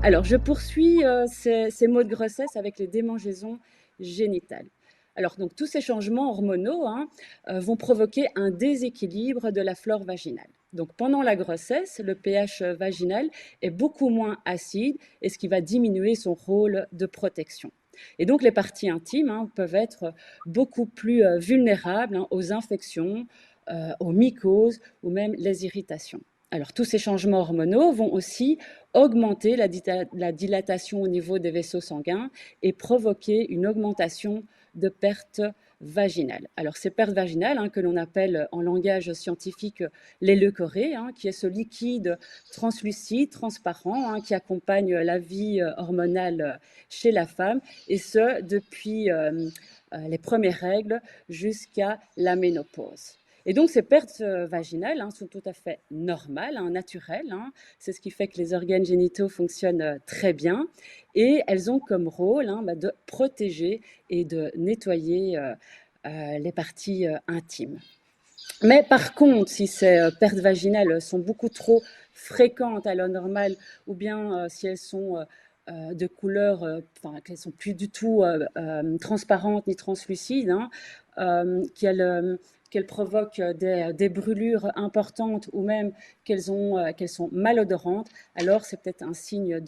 Alors, je poursuis ces maux de grossesse avec les démangeaisons génitales. Alors, donc, tous ces changements hormonaux vont provoquer un déséquilibre de la flore vaginale. Donc, pendant la grossesse, le pH vaginal est beaucoup moins acide et ce qui va diminuer son rôle de protection. Et donc, les parties intimes peuvent être beaucoup plus vulnérables aux infections, aux mycoses ou même les irritations. Alors, tous ces changements hormonaux vont aussi augmenter la dilatation au niveau des vaisseaux sanguins et provoquer une augmentation de pertes vaginales. Alors, ces pertes vaginales, que l'on appelle en langage scientifique les leucorrhées, qui est ce liquide translucide, transparent, qui accompagne la vie hormonale chez la femme, et ce, depuis les premières règles jusqu'à la ménopause. Et donc, ces pertes vaginales sont tout à fait normales, naturelles. C'est ce qui fait que les organes génitaux fonctionnent très bien. Et elles ont comme rôle de protéger et de nettoyer les parties intimes. Mais par contre, si ces pertes vaginales sont beaucoup trop fréquentes à l'heure normale, ou bien si elles sont de couleur, qu'elles sont plus du tout transparentes ni translucides, qu'elles provoquent des brûlures importantes ou même qu'elles sont malodorantes, alors c'est peut-être un signe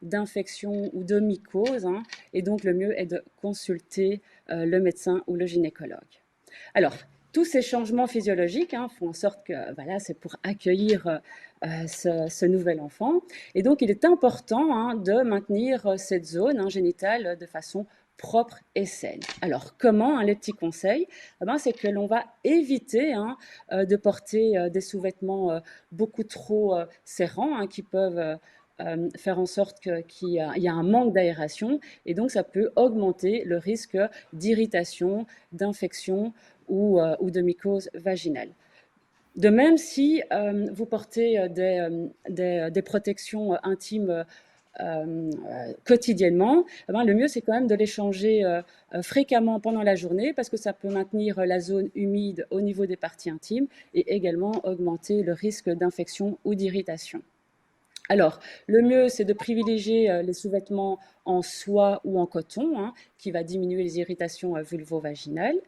d'infection ou de mycose. Et donc le mieux est de consulter le médecin ou le gynécologue. Alors, tous ces changements physiologiques font en sorte que c'est pour accueillir ce nouvel enfant. Et donc, il est important de maintenir cette zone génitale de façon propre et saine. Alors, comment les petits conseils c'est que l'on va éviter de porter des sous-vêtements beaucoup trop serrants qui peuvent faire en sorte qu'il y a un manque d'aération. Et donc, ça peut augmenter le risque d'irritation, d'infection ou de mycose vaginale. De même, si vous portez des protections intimes quotidiennement, le mieux c'est quand même de les changer fréquemment pendant la journée parce que ça peut maintenir la zone humide au niveau des parties intimes et également augmenter le risque d'infection ou d'irritation. Alors, le mieux, c'est de privilégier les sous-vêtements en soie ou en coton, qui va diminuer les irritations vulvo-vaginales.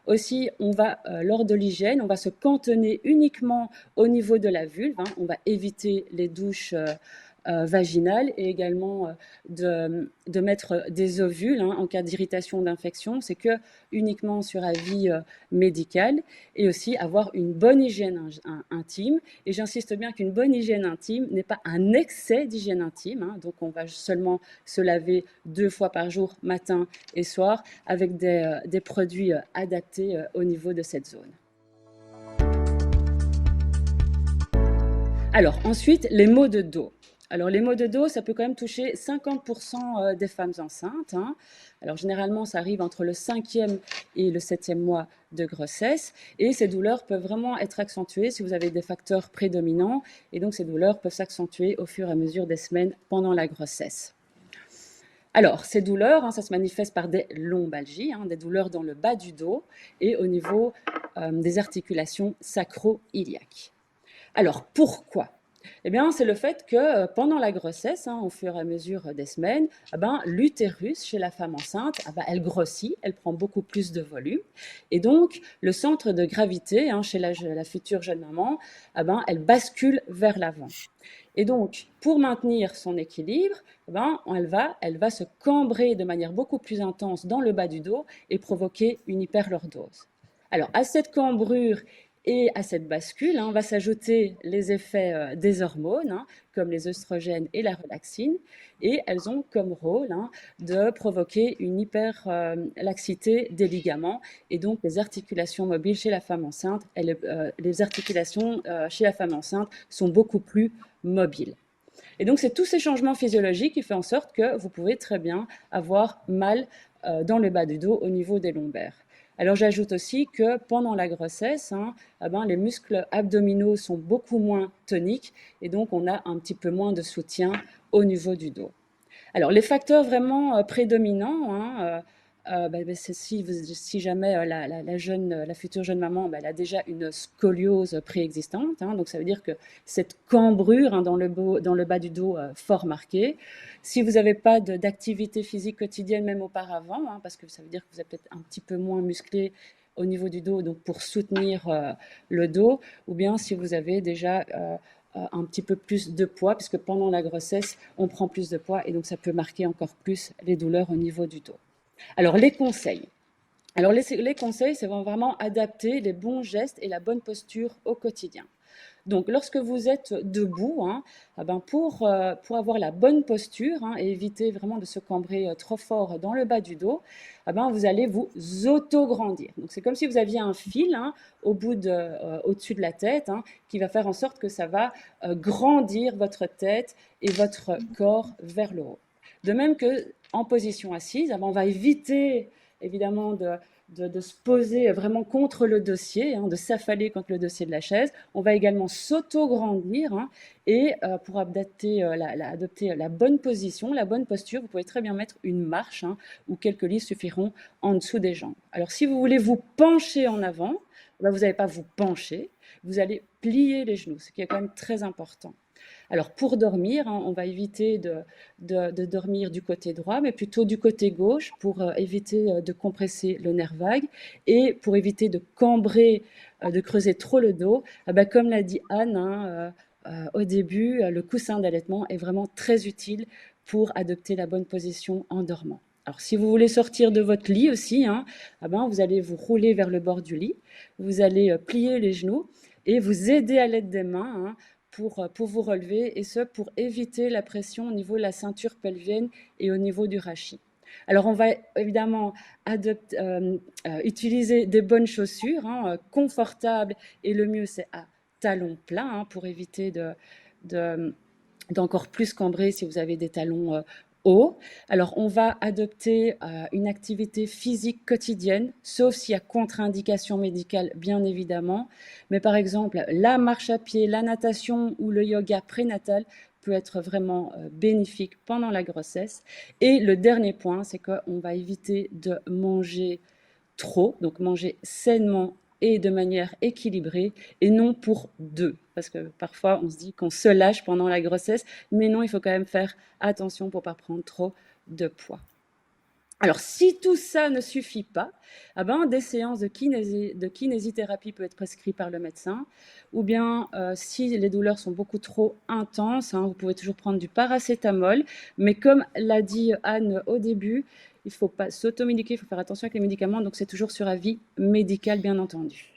Aussi, lors de l'hygiène, on va se cantonner uniquement au niveau de la vulve. On va éviter les douches vaginales et également de mettre des ovules en cas d'irritation ou d'infection. C'est que uniquement sur avis médical. Et aussi avoir une bonne hygiène intime. Et j'insiste bien qu'une bonne hygiène intime n'est pas un excès d'hygiène intime. Donc, on va seulement se laver 2 fois par jour, matin et soir, avec des produits adaptés au niveau de cette zone. Alors, ensuite, les maux de dos. Alors, les maux de dos, ça peut quand même toucher 50% des femmes enceintes. Alors, généralement, ça arrive entre le 5e et le 7e mois de grossesse. Et ces douleurs peuvent vraiment être accentuées si vous avez des facteurs prédominants. Et donc, ces douleurs peuvent s'accentuer au fur et à mesure des semaines pendant la grossesse. Alors, ces douleurs, ça se manifeste par des lombalgies, des douleurs dans le bas du dos et au niveau des articulations sacro-iliaques. Alors, pourquoi ? Eh bien, c'est le fait que pendant la grossesse, au fur et à mesure des semaines, l'utérus chez la femme enceinte, elle grossit, elle prend beaucoup plus de volume. Et donc, le centre de gravité chez la future jeune maman, elle bascule vers l'avant. Et donc, pour maintenir son équilibre, elle va se cambrer de manière beaucoup plus intense dans le bas du dos et provoquer une hyperlordose. Alors, à cette cambrure et à cette bascule, va s'ajouter les effets des hormones, comme les œstrogènes et la relaxine, et elles ont comme rôle de provoquer une hyperlaxité des ligaments, et donc les articulations mobiles chez la femme enceinte, les articulations chez la femme enceinte sont beaucoup plus mobiles. Et donc, c'est tous ces changements physiologiques qui font en sorte que vous pouvez très bien avoir mal dans le bas du dos au niveau des lombaires. Alors, j'ajoute aussi que pendant la grossesse, les muscles abdominaux sont beaucoup moins toniques et donc on a un petit peu moins de soutien au niveau du dos. Alors, les facteurs vraiment prédominants si jamais la future jeune maman, elle a déjà une scoliose préexistante, hein, donc ça veut dire que cette cambrure, hein, dans le bas du dos fort marquée. Si vous n'avez pas d'activité physique quotidienne même auparavant, hein, parce que ça veut dire que vous êtes peut-être un petit peu moins musclé au niveau du dos, donc pour soutenir le dos, ou bien si vous avez déjà un petit peu plus de poids, puisque pendant la grossesse, on prend plus de poids et donc ça peut marquer encore plus les douleurs au niveau du dos. Alors, les conseils. Alors, les conseils, c'est vraiment adapter les bons gestes et la bonne posture au quotidien. Donc, lorsque vous êtes debout, hein, pour avoir la bonne posture, hein, et éviter vraiment de se cambrer trop fort dans le bas du dos, vous allez vous auto-grandir. Donc, c'est comme si vous aviez un fil, hein, au-dessus de la tête, hein, qui va faire en sorte que ça va grandir votre tête et votre corps vers le haut. De même que en position assise, on va éviter évidemment de se poser vraiment contre le dossier, hein, de s'affaler contre le dossier de la chaise. On va également s'auto-grandir, hein, et pour adopter la bonne position, la bonne posture, vous pouvez très bien mettre une marche, hein, ou quelques lits suffiront en dessous des jambes. Alors si vous voulez vous pencher en avant, vous n'allez pas vous pencher, vous allez plier les genoux, ce qui est quand même très important. Alors pour dormir, hein, on va éviter de dormir du côté droit, mais plutôt du côté gauche pour éviter de compresser le nerf vague et pour éviter de cambrer, de creuser trop le dos. Comme l'a dit Anne, hein, au début, le coussin d'allaitement est vraiment très utile pour adopter la bonne position en dormant. Alors, si vous voulez sortir de votre lit aussi, hein, vous allez vous rouler vers le bord du lit, vous allez plier les genoux et vous aider à l'aide des mains, hein, pour vous relever, et ce, pour éviter la pression au niveau de la ceinture pelvienne et au niveau du rachis. Alors, on va évidemment utiliser des bonnes chaussures, hein, confortables, et le mieux, c'est à talons pleins, hein, pour éviter d'encore plus cambrer si vous avez des talons hauts. Alors, on va adopter une activité physique quotidienne, sauf s'il y a contre-indication médicale, bien évidemment. Mais par exemple, la marche à pied, la natation ou le yoga prénatal peut être vraiment bénéfique pendant la grossesse. Et le dernier point, c'est qu'on va éviter de manger trop, donc manger sainement et de manière équilibrée, et non pour deux. Parce que parfois, on se dit qu'on se lâche pendant la grossesse, mais non, il faut quand même faire attention pour ne pas prendre trop de poids. Alors, si tout ça ne suffit pas, des séances de kinésithérapie peuvent être prescrites par le médecin, ou bien si les douleurs sont beaucoup trop intenses, hein, vous pouvez toujours prendre du paracétamol, mais comme l'a dit Anne au début, il ne faut pas s'automédiquer, il faut faire attention avec les médicaments, donc c'est toujours sur avis médical, bien entendu.